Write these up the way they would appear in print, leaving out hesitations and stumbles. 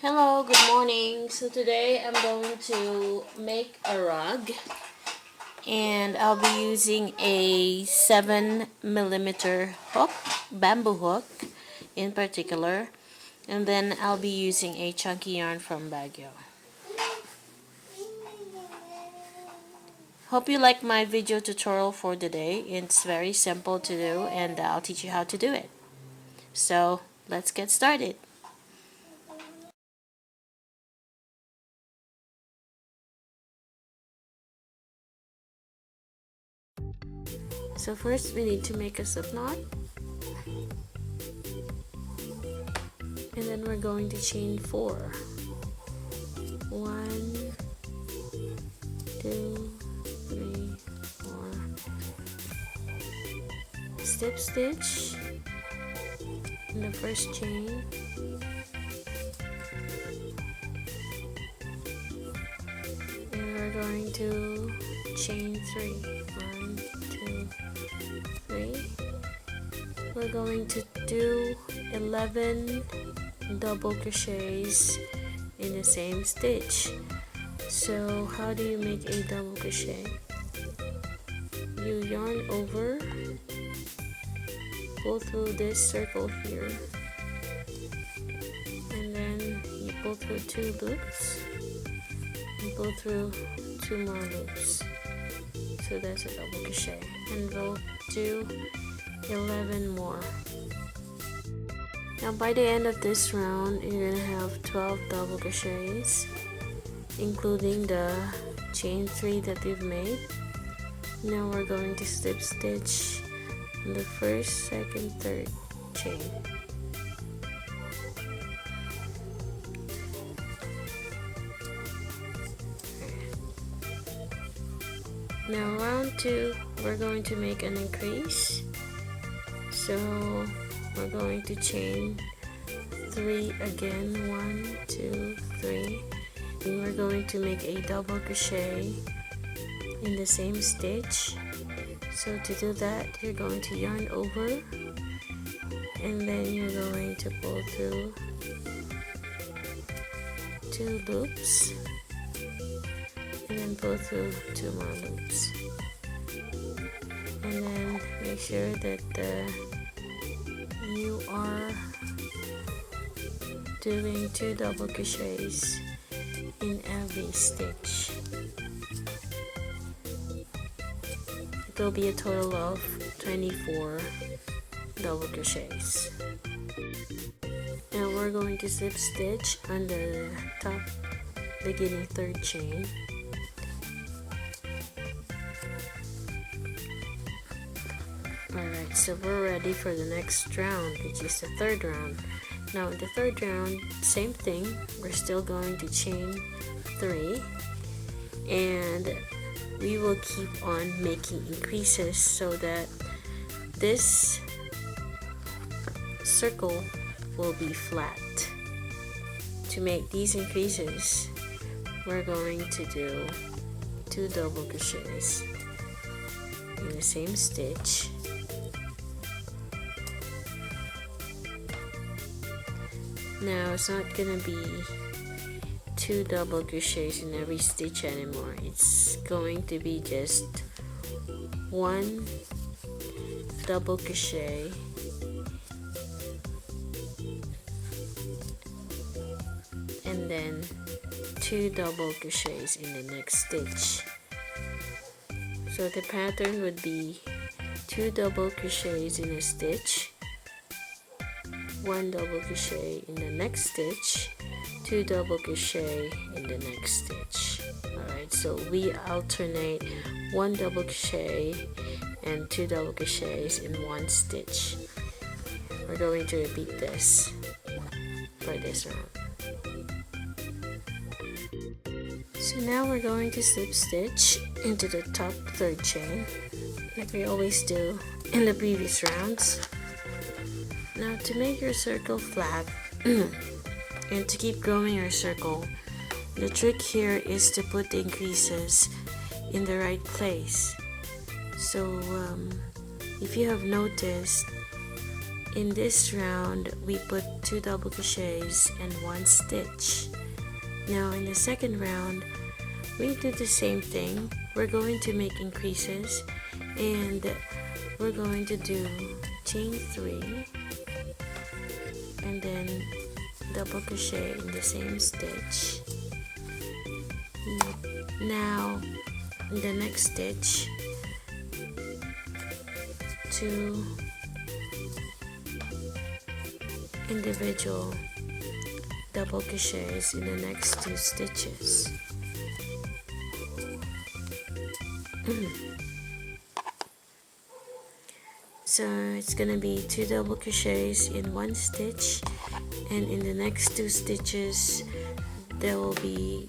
Hello, good morning. So today I'm going to make a rug and I'll be using a 7mm hook, bamboo hook in particular, and then I'll be using a chunky yarn from Baguio. Hope you like my video tutorial for today. It's very simple to do and I'll teach you how to do it. So let's get started. So first we need to make a slip knot, and then we're going to chain 4. 1, 2, 3, 4. Slip stitch in the first chain, and we're going to chain 3. 1, 2, 3. We're going to do 11 double crochets in the same stitch. So how do you make a double crochet? You yarn over, pull through this circle here, and then you pull through 2 loops and pull through 2 more loops. So that's a double crochet, and we'll do 11 more. Now by the end of this round, you're gonna have 12 double crochets, including the chain 3 that we've made. Now we're going to slip stitch in the first, second, third chain. Now round 2, we're going to make an increase. So we're going to chain 3 again, 1, 2, 3, and we're going to make a double crochet in the same stitch. So to do that, you're going to yarn over, and then you're going to pull through 2 loops, and then pull through 2 more loops, and then make sure that you are doing 2 double crochets in every stitch. It will be a total of 24 double crochets. Now we're going to slip stitch on the top beginning 3rd chain. Alright, so we're ready for the next round, which is the 3rd round. Now in the 3rd round, same thing, we're still going to chain 3, and we will keep on making increases so that this circle will be flat. To make these increases, we're going to do 2 double crochets in the same stitch. Now it's not gonna be 2 double crochets in every stitch anymore. It's going to be just 1 double crochet and then 2 double crochets in the next stitch. So the pattern would be 2 double crochets in a stitch, 1 double crochet in the next stitch, 2 double crochet in the next stitch. Alright, so we alternate 1 double crochet and 2 double crochets in 1 stitch. We're going to repeat this for this round. So now we're going to slip stitch into the top 3rd chain like we always do in the previous rounds. Now to make your circle flat and to keep growing your circle, the trick here is to put the increases in the right place. So if you have noticed, in this round we put 2 double crochets and 1 stitch. Now in the second round we do the same thing. We're going to make increases and we're going to do chain 3 and then double crochet in the same stitch. Now in the next stitch, 2 individual double crochets in the next 2 stitches. So it's gonna be 2 double crochets in 1 stitch, and in the next 2 stitches there will be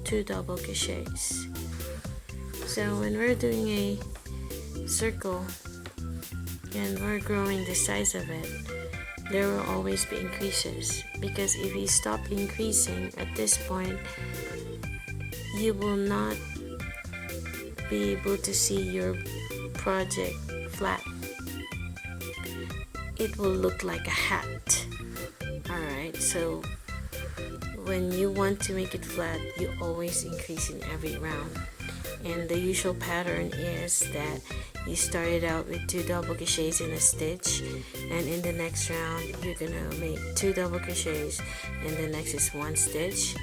2 double crochets. So when we're doing a circle and we're growing the size of it, there will always be increases, because if you stop increasing at this point, you will not be able to see your project flat. It will look like a hat. Alright, so when you want to make it flat, you always increase in every round. And the usual pattern is that you started out with 2 double crochets in a stitch, and in the next round you're gonna make 2 double crochets and the next is 1 stitch,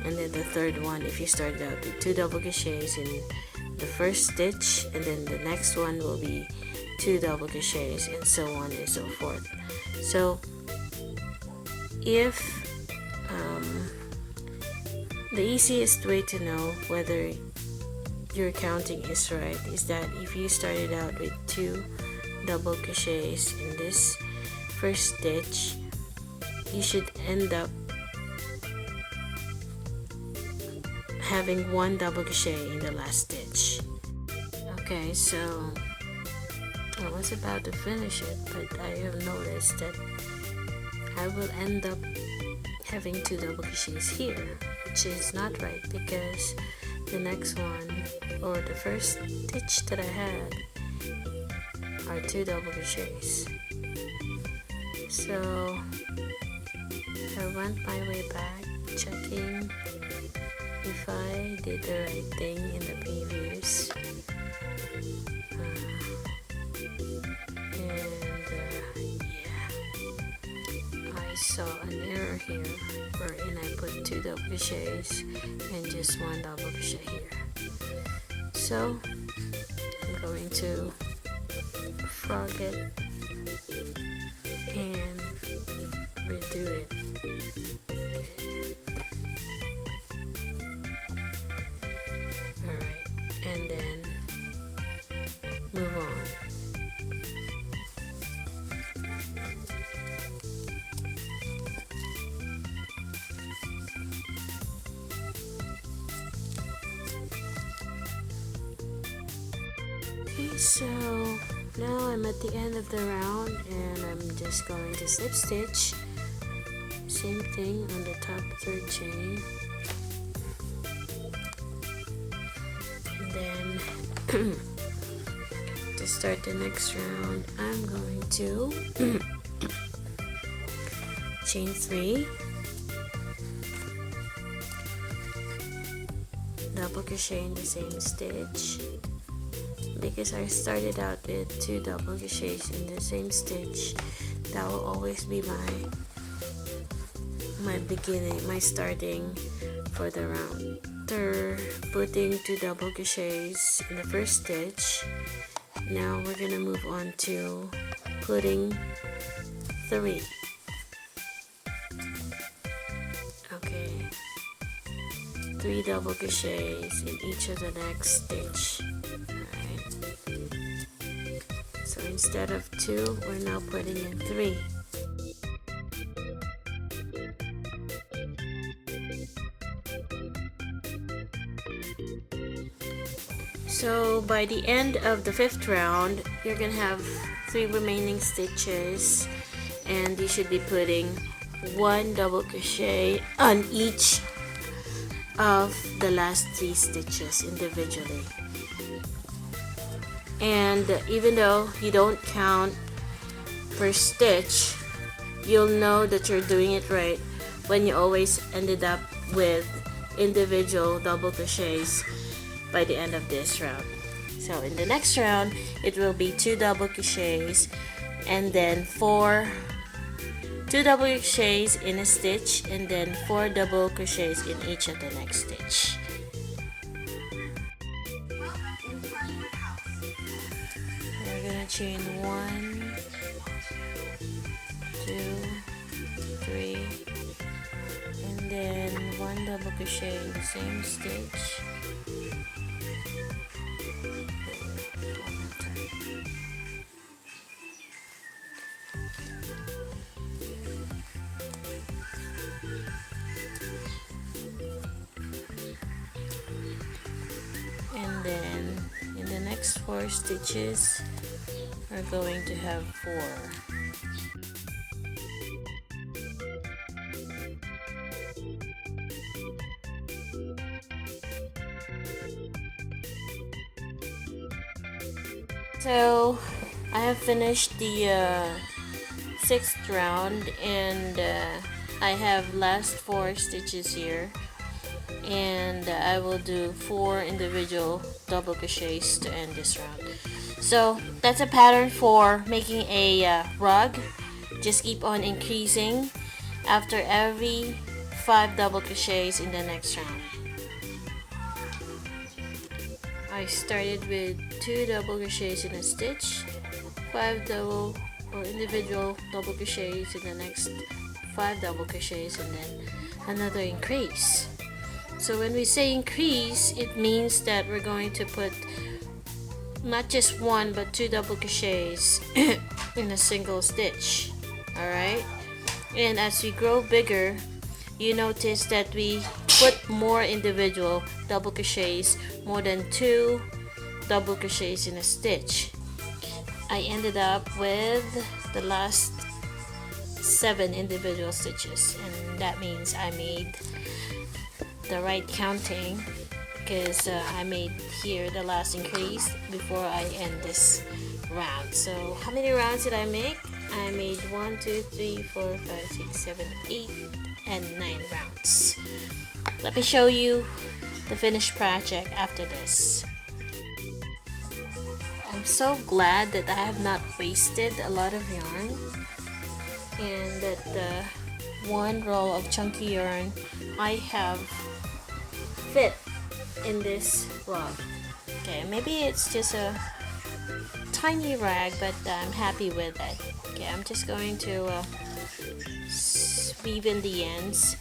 and then the third one, if you started out with 2 double crochets in the first stitch, and then the next one will be 2 double crochets, and so on and so forth. So if the easiest way to know whether your counting is right is that if you started out with 2 double crochets in this first stitch, you should end up having 1 double crochet in the last stitch. Okay, so I was about to finish it, but I have noticed that I will end up having 2 double crochets here, which is not right, because the next one, or the first stitch that I had, are 2 double crochets. So I went my way back, checking if I did the right thing in the previews, I saw an error here wherein I put 2 double crochets and just 1 double crochet here. So I'm going to frog it and redo it. Alright, and then move on. Okay, so now I'm at the end of the round and I'm just going to slip stitch. Same thing on the top 3rd chain. And then to start the next round, I'm going to chain 3, double crochet in the same stitch. Because I started out with 2 double crochets in the same stitch, that will always be my beginning, my starting for the round. After putting 2 double crochets in the first stitch, now we're gonna move on to putting 3. Okay, 3 double crochets in each of the next stitch. So instead of 2, we're now putting in 3. So by the end of the 5th round, you're gonna have 3 remaining stitches, and you should be putting 1 double crochet on each of the last 3 stitches individually. And even though you don't count per stitch, you'll know that you're doing it right when you always ended up with individual double crochets by the end of this round. So in the next round, it will be 2 double crochets and then 2 double crochets in a stitch and then 4 double crochets in each of the next stitch. We're gonna chain 1, 2, 3, and then 1 double crochet in the same stitch. And then in the next 4 stitches, we're going to have 4. So I have finished the 6th round, and I have last 4 stitches here, and I will do 4 individual double crochets to end this round. So that's a pattern for making a rug. Just keep on increasing after every 5 double crochets in the next round. I started with 2 double crochets in a stitch, 5 double or individual double crochets in the next 5 double crochets, and then another increase. So when we say increase, it means that we're going to put not just 1 but 2 double crochets in a single stitch. Alright? And as we grow bigger, you notice that we put more individual double crochets, more than 2 double crochets in a stitch. I ended up with the last 7 individual stitches, and that means I made the right counting, because I made here the last increase before I end this round. So how many rounds did I make? I made 1, 2, 3, 4, 5, 6, 7, 8, and 9 rounds. Let me show you the finished project after this. I'm so glad that I have not wasted a lot of yarn, and that the 1 roll of chunky yarn I have fit in this rug. Okay, maybe it's just a tiny rag, but I'm happy with it. Okay, I'm just going to weave in the ends,